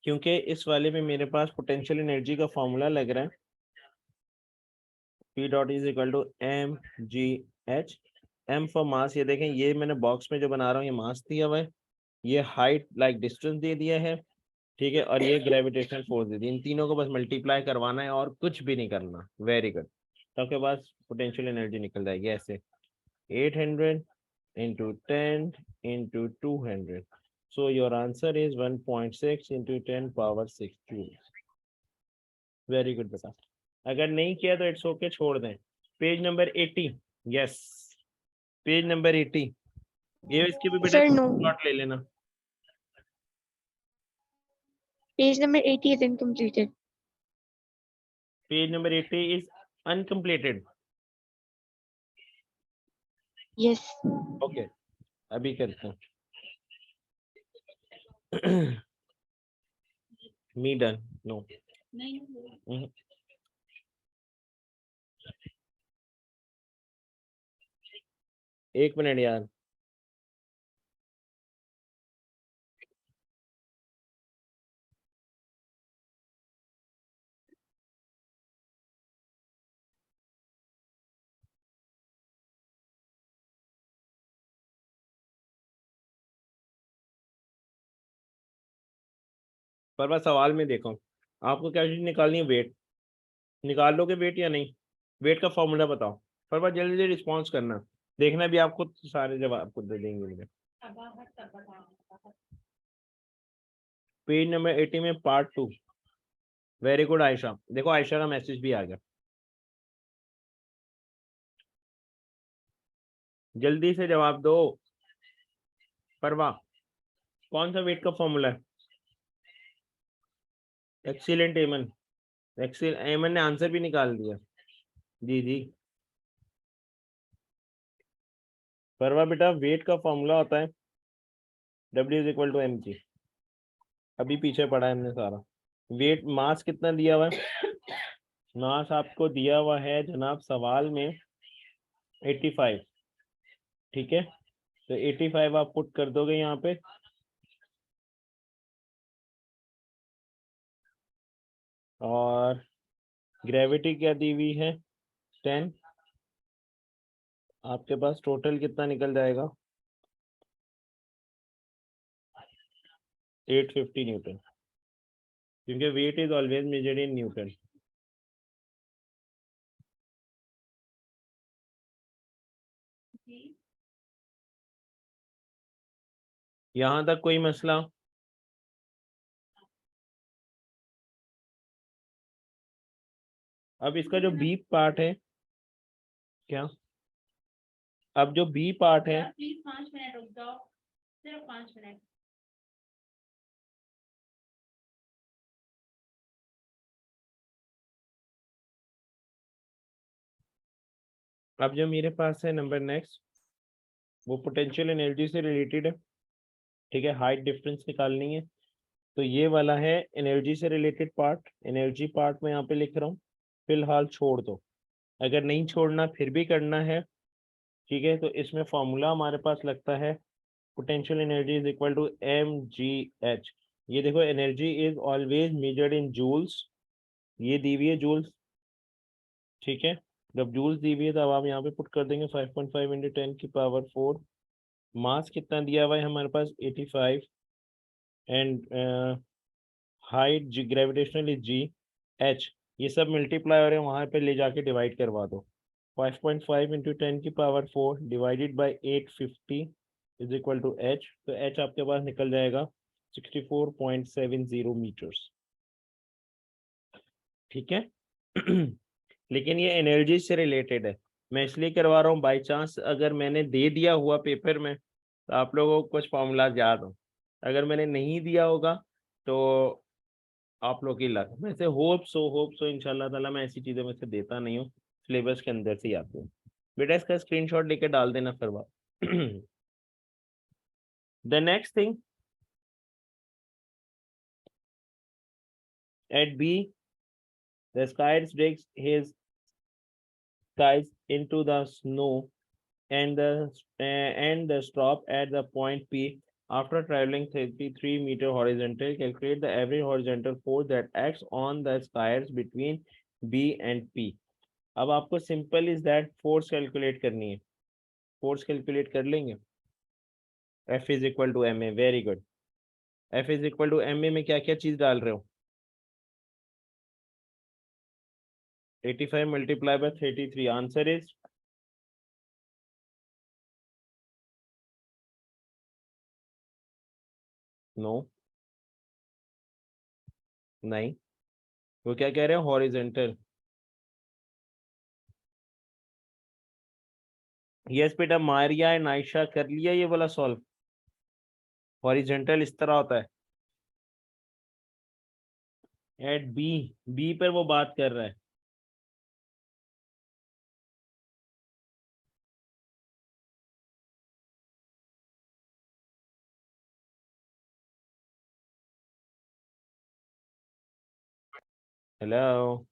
क्योंकि इस वाले में मेरे पास पोटेंशियल एनर्जी का फॉर्मूला लग रहा है, P dot is equal to m g h, m for mass. ये देखें, ये मैंने बॉक्स में जो बना रहा हूँ ये मास दिया हुआ है, ये हाइट लाइक डिस्टेंस दे दिया है, ठीक है, और ये ग्रेविटेशनल फोर्स दे दी। इन तीनों को बस मल्टीप्लाई करवाना है और कुछ भी नहीं करना। Very good. तो आपके पास पोटेंशियल एनर्जी निकल जाएगी ऐसे, 800 into 10 into 200. So your answer is 1.6 into 10 power 6 joules. Very good बेटा। अगर नहीं किया तो इट्स ओके, छोड़ दें। Page number 80, yes, page number 80। ये इसकी भी बेटा Sir, no. स्क्रीनशॉट ले लेना। Page number 80 is incompleted. Page number 80 is uncompleted. Yes. Okay, अभी करते हैं। Me done, no. एक मिनट यार, पर मैं सवाल में देखा हूँ आपको क्या चीज निकालनी है, वेट। निकाल लोगे वेट या नहीं? वेट का फॉर्मूला बताओ, पर बात जल्दी जल्दी रिस्पॉन्स करना, देखना भी आपको सारे जवाब आपको दे देंगे मुझे। पेज नंबर 80 में पार्ट 2। वेरी गुड आयशा, देखो आयशा का मैसेज भी आ गया, जल्दी से जवाब दो। परवा, कौन सा वेट का फॉर्मूला है? एक्सीलेंट एमन, एमन ने आंसर भी निकाल दिया। जी जी परवा बेटा, वेट का फॉर्मूला होता है W is equal to m g. अभी पीछे पड़ा है हमने सारा। वेट मास कितना दिया हुआ है? मास आपको दिया हुआ है जनाब सवाल में 85, ठीक है, तो 85 आप पुट कर दोगे यहाँ पे, और ग्रेविटी क्या दी हुई है 10, आपके पास टोटल कितना निकल जाएगा 850 न्यूटन, क्योंकि weight is always measured in newton. यहाँ तक कोई मसला? अब इसका जो बी पार्ट है, क्या अब जो बी पार्ट है, प्लीज 5 मिनट रुक जाओ, सिर्फ 5 मिनट। अब जो मेरे पास है नंबर नेक्स्ट, वो पोटेंशियल एनर्जी से रिलेटेड है, ठीक है, हाइट डिफरेंस निकालनी है। तो ये वाला है एनर्जी से रिलेटेड पार्ट, एनर्जी पार्ट में यहाँ पे लिख रहा हूँ, फिलहाल छोड़ दो। अगर नहीं छोड़ना फिर भी करना है, ठीक है, तो इसमें फॉर्मूला हमारे पास लगता है potential energy is equal to m g h. ये देखो, energy is always measured in joules, ये दी हुई है जूल्स, ठीक है। जब जूल्स दी हुई है तब आप यहाँ पे पुट कर देंगे 5.5 इंटू 10 की पावर 4। मास कितना दिया हुआ है हमारे पास 85, and height g gravitational is g h, ये सब मल्टीप्लाई हो रहे हैं, वहाँ पे ले जाके डिवाइड करवा दो। 5.5 इंटू 10 की power 4 divided by 850 is equal to h, तो एच आपके पास निकल जाएगा 64.70 मीटर्स, ठीक है। लेकिन ये एनर्जी से रिलेटेड है, मैं इसलिए करवा रहा हूँ, बाई चांस अगर मैंने दे दिया हुआ पेपर में तो आप लोगों को कुछ फॉर्मूला याद हो, अगर मैंने नहीं दिया होगा तो आप लोग की लक। वैसे होप सो इंशाल्लाह ताला मैं ऐसी चीज़ें में से देता नहीं हूँ, सिलेबस के अंदर से ही आती हूँ। बेटा इसका स्क्रीनशॉट लेके डाल देना फिर बात। The next thing at B, the Skies digs his skies into the snow and the stop at the point P After traveling 33 meter horizontal, calculate the average horizontal force that acts on the squares between B and P. अब आपको simple is that force calculate करनी है. Force calculate कर लेंगे. F is equal to m a. Very good. F is equal to m a में क्या क्या चीज डाल रहे हो? 85 multiplied by 33. Answer is no. नहीं. वो क्या कह रहे हैं? हॉरिजेंटल. यस बेटा, मारिया एंड आयशा कर लिया ये वाला सॉल्व. हॉरिजेंटल इस तरह होता है. Eight B. बी पर वो बात कर रहा है. हेलो.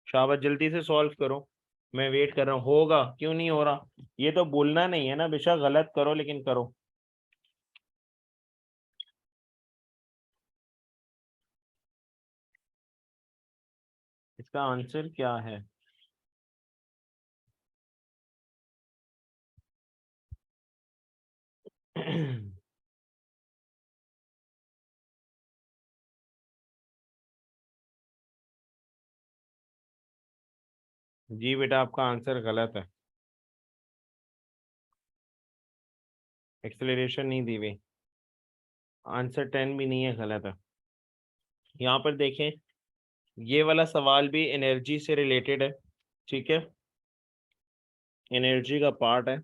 शाबाश, जल्दी से सॉल्व करो. मैं वेट कर रहा हूँ. होगा, क्यों नहीं हो रहा? ये तो बोलना नहीं है ना, बेशक गलत करो लेकिन करो. इसका आंसर क्या है? जी बेटा, आपका आंसर गलत है. एक्सेलरेशन नहीं दी हुई. आंसर 10 भी नहीं है, गलत है. यहाँ पर देखें, ये वाला सवाल भी एनर्जी से रिलेटेड है. ठीक है, एनर्जी का पार्ट है.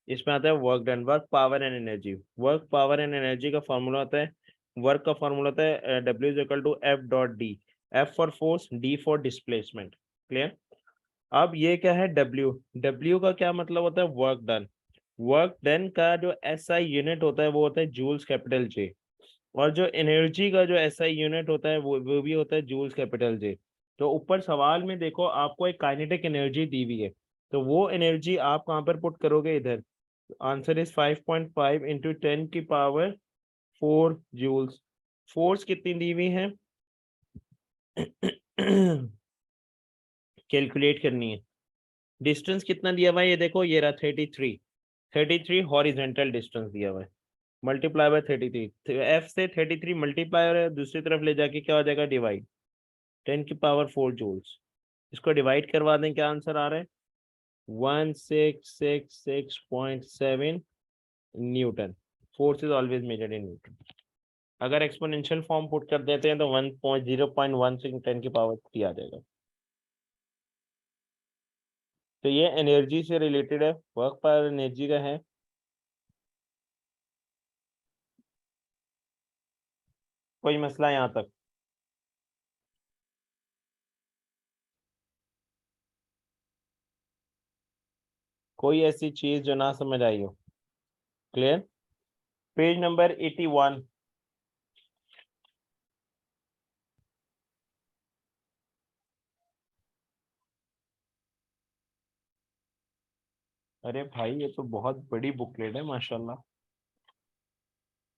इसमें आता है work done. Work power and energy. Work power and energy का फॉर्मूला होता है, वर्क का फॉर्मूला होता है W is equal to F dot d. F for force, D for displacement. Clear? अब ये क्या है? W. W का क्या मतलब होता है? Work done. वर्क डन का जो SI यूनिट होता है वो होता है जूल्स कैपिटल J. और जो एनर्जी का जो SI यूनिट होता है वो भी होता है जूल्स कैपिटल J. तो ऊपर सवाल में देखो, आपको एक काइनेटिक एनर्जी दी हुई है, तो वो एनर्जी आप कहाँ पर पुट करोगे? इधर. आंसर इज 5.5 इंटू 10 की पावर 4 जूल्स. फोर्स कितनी दी हुई है? कैलकुलेट करनी है. डिस्टेंस कितना दिया हुआ है? ये देखो, ये रहा 33. 33 हॉरिजेंटल डिस्टेंस दिया हुआ है. Multiply by 33. एफ से 33 मल्टीप्लाई और दूसरी तरफ ले जाके क्या हो जाएगा? डिवाइड. 10 की पावर 4 जूल्स. इसको डिवाइड करवा दें, क्या आंसर आ रहा है? 1666.7 Newton. Force is always measured in Newton. अगर एक्सपोनेंशियल फॉर्म पुट कर देते हैं तो 1.0.16 10 की पावर 3 आ जाएगा. तो ये एनर्जी से रिलेटेड है, वर्क पावर एनर्जी का है. कोई मसला यहाँ तक? कोई ऐसी चीज जो ना समझ आई हो? क्लियर? Page number 81. अरे भाई, ये तो बहुत बड़ी बुकलेट है माशाल्लाह.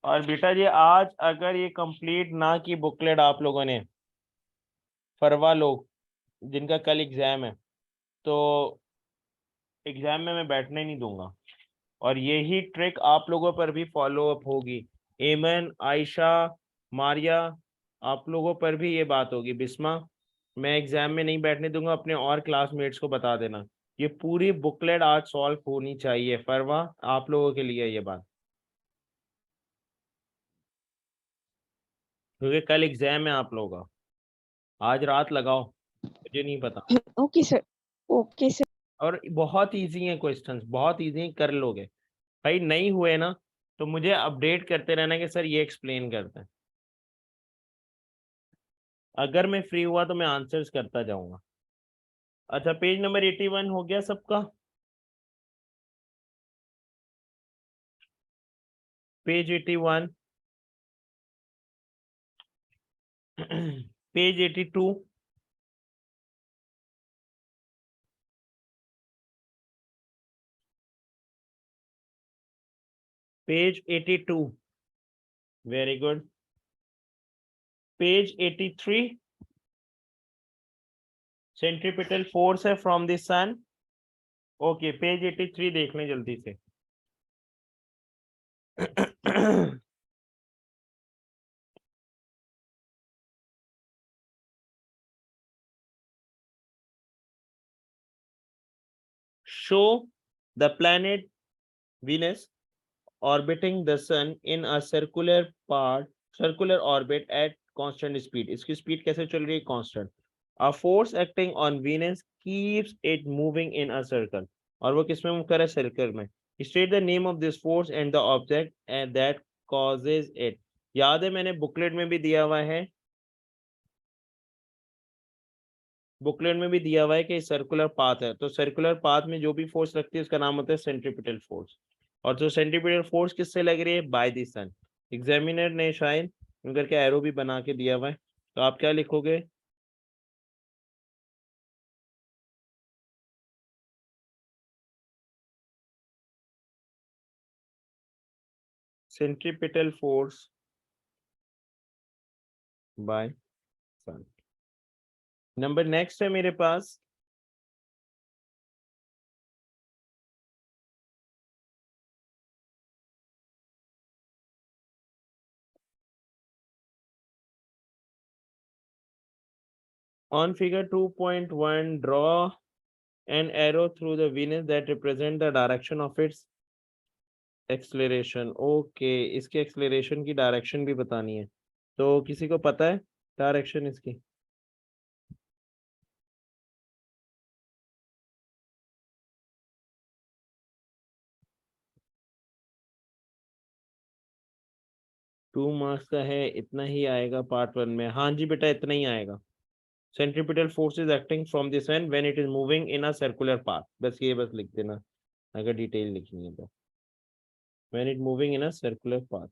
और बेटा जी, आज अगर ये कंप्लीट ना की बुकलेट आप लोगों ने, फरवा लोग जिनका कल एग्जाम है, तो एग्जाम में मैं बैठने नहीं दूंगा. और यही ट्रिक आप लोगों पर भी फॉलो अप होगी. एमन, आयशा, मारिया, आप लोगों पर भी ये बात होगी. बिस्मा, मैं एग्जाम में नहीं बैठने दूंगा. अपने और क्लासमेट्स को बता देना, ये पूरी बुकलेट आज सॉल्व होनी चाहिए. फरवा, आप लोगों के लिए ये बात, क्योंकि कल एग्जाम है आप लोगों का. आज रात लगाओ, मुझे नहीं पता. Okay sir. Okay sir. और बहुत इजी है क्वेश्चंस, बहुत इजी कर लोगे. भाई नहीं हुए ना, तो मुझे अपडेट करते रहना कि सर ये एक्सप्लेन करते हैं. अगर मैं फ्री हुआ तो मैं आंसर्स करता जाऊंगा. अच्छा, पेज नंबर 81 हो गया सबका? Page 81. Page 82. Page 82. Very good. Page 83. Centripetal force है from the sun. Okay, page 83 देख लें जल्दी से. Show the planet Venus orbiting the sun in a circular orbit at constant speed. इसकी speed कैसे चल रही है? Constant. A force acting on Venus keeps it moving in a circle. और वो किस में मूव कर रहा है? सर्कल में. State the name of this force and the object and that causes it. याद है मैंने बुकलेट में भी दिया हुआ है. बुकलेट में भी दिया हुआ है कि सर्कुलर पाथ है, तो सर्कुलर पाथ में जो भी फोर्स लगती है उसका नाम होता है सेंट्रीपिटल फोर्स. और जो सेंट्रीपिटल फोर्स किससे लग रही है? By the sun. एग्जामिनर ने शायद करके एरो भी बना के दिया हुआ है, तो आप क्या लिखोगे? Centripetal force by sun. Number next है मेरे पास on figure 2.1 draw an arrow through the Venus that represent the direction of its acceleration. Okay, इसके एक्सलेरेशन की डायरेक्शन भी बतानी है, तो किसी को पता है डायरेक्शन इसकी? टू मार्क्स का है, इतना ही आएगा पार्ट 1 में. हाँ जी बेटा, इतना ही आएगा. Centripetal force is acting from the sun when it is moving in a circular path. बस ये बस लिख देना अगर डिटेल लिखनी है तो. When it moving in a circular path.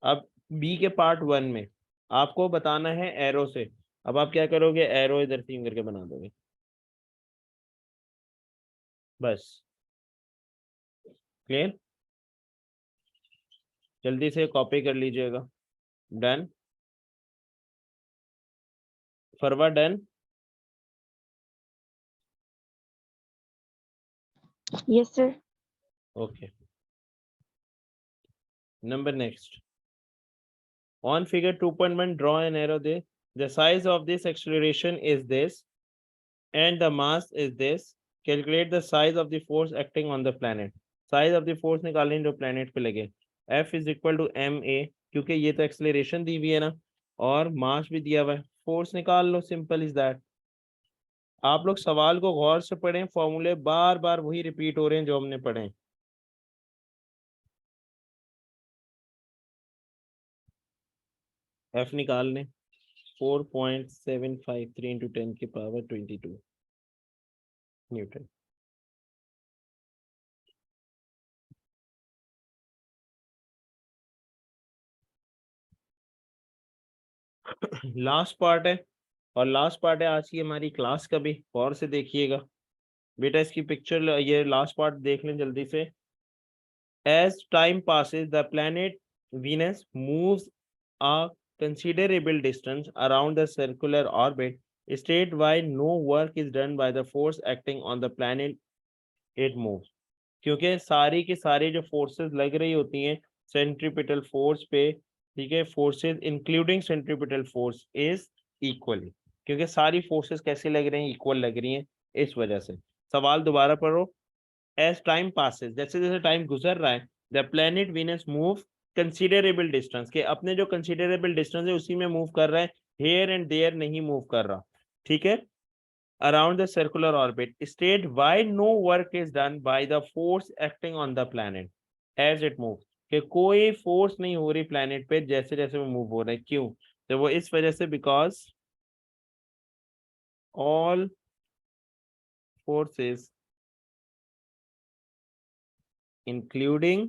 अब बी के पार्ट 1 में आपको बताना है एरो से. अब आप क्या करोगे? एरो इधर से करके बना दोगे बस. क्लियर? जल्दी से कॉपी कर लीजिएगा. Done? Farwa done? Yes, sir. Okay. Number next. On figure 2.1, draw an arrow there. The size of this acceleration is this, and the mass is this. Calculate the size of the force acting on the planet. Size of the force निकालनी जो planet पे लगे. F is equal to ma, क्योंकि ये तो acceleration दी हुई है ना, और mass भी दिया हुआ है. Force निकाल लो, simple is that. आप लोग सवाल को गौर से पढ़ें, फॉर्मूले बार बार वही रिपीट हो रहे हैं जो हमने पढ़े हैं. F निकाल लें. 4.753 into 10 की पावर 22 न्यूटन. लास्ट पार्ट है, और लास्ट पार्ट है आज की हमारी क्लास का भी. गौर से देखिएगा बेटा, इसकी पिक्चर, ये लास्ट पार्ट देख लें जल्दी से. As time passes the planet Venus moves a considerable distance around the circular orbit. State why no work is done by the force acting on the planet it moves. क्योंकि सारी की सारी जो forces लग रही होती हैं सेंट्रीपिटल फोर्स पे, ठीक है, forces including centripetal force is equally. क्योंकि सारी फोर्सेस कैसे लग रही हैं? इक्वल लग रही हैं. इस वजह से सवाल दोबारा पढ़ो. एज टाइम पासेस, जैसे जैसे टाइम गुजर रहा है, the planet Venus move considerable distance, के अपने जो कंसिडरेबल डिस्टेंस है उसी में मूव कर रहा है, हेयर एंड देयर नहीं मूव कर रहा. ठीक है, around the circular orbit. State why no work is done by the force acting on the planet as it moves. कि कोई फोर्स नहीं हो रही प्लैनेट पे जैसे जैसे वो मूव हो रहा है. क्यों? तो वो इस वजह से, because all forces including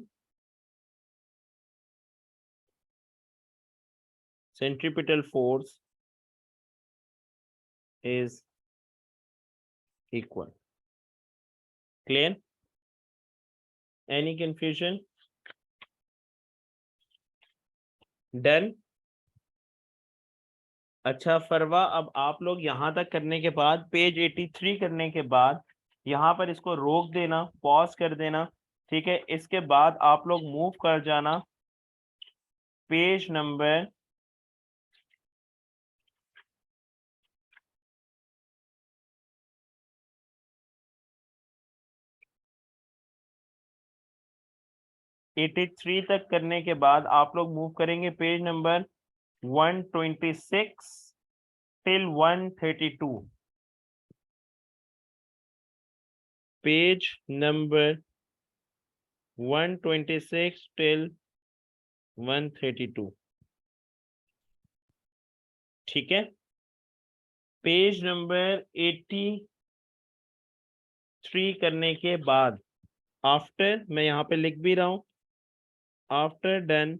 centripetal force is equal. Clear? Any confusion? Done? अच्छा फरवा, अब आप लोग यहाँ तक करने के बाद पेज 83 करने के बाद यहाँ पर इसको रोक देना, पॉज कर देना, ठीक है। इसके बाद आप लोग मूव कर जाना पेज नंबर 83 तक करने के बाद आप लोग मूव करेंगे page number 126 till 132। Page number 126 till 132, ठीक है। पेज नंबर 83 करने के बाद आफ्टर, मैं यहाँ पे लिख भी रहा हूं, after done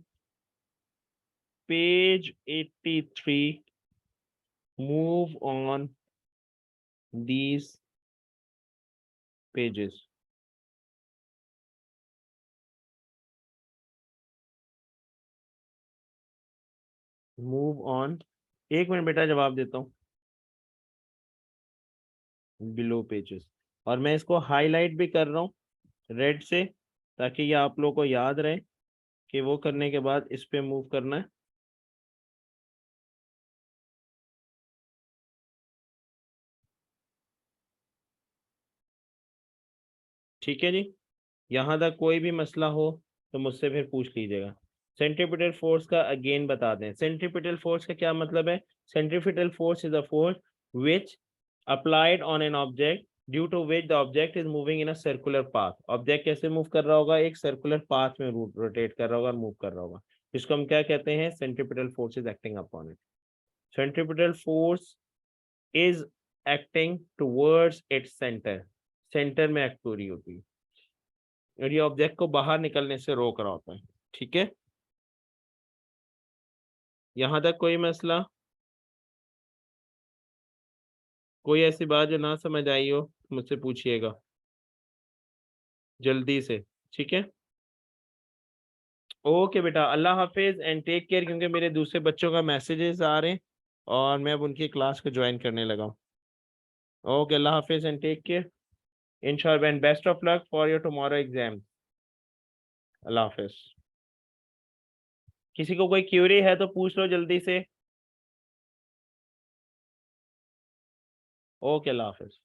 page 83 move on these pages। Move on, एक मिनट बेटा जवाब देता हूँ, बिलो पेजेस, और मैं इसको हाईलाइट भी कर रहा हूँ रेड से, ताकि ये आप लोगों को याद रहे कि वो करने के बाद इस पे मूव करना है। ठीक है जी, यहाँ तक कोई भी मसला हो तो मुझसे फिर पूछ लीजिएगा। सेंट्रीपिटल फोर्स का अगेन बता दें। सेंट्रीपिटल फोर्स का क्या मतलब है? Centripetal force is a force which applied on an object due to which the object is moving in a circular path. Object कैसे मूव कर रहा होगा? एक सर्कुलर पाथ में रोटेट कर रहा होगा, मूव कर रहा होगा, इसको हम क्या कहते हैं? Centripetal force is acting upon it. Centripetal force is acting towards its centre, centre में एक्ट हो रही होती है, और ये ऑब्जेक्ट को बाहर निकलने से रोक रहा होता है। ठीक है, यहां तक कोई मसला, कोई ऐसी बात जो ना समझ आई हो मुझसे पूछिएगा जल्दी से। ठीक है, ओके बेटा, अल्लाह हाफिज एंड टेक केयर, क्योंकि मेरे दूसरे बच्चों का मैसेजेस आ रहे हैं और मैं अब उनकी क्लास को ज्वाइन करने लगा हूँ। ओके, अल्लाह हाफिज एंड टेक केयर इंशाल्लाह, and best of luck for your tomorrow exam. अल्लाह हाफिज। किसी को कोई क्यूरी है तो पूछ लो जल्दी से। ओके, अल्लाह हाफिज।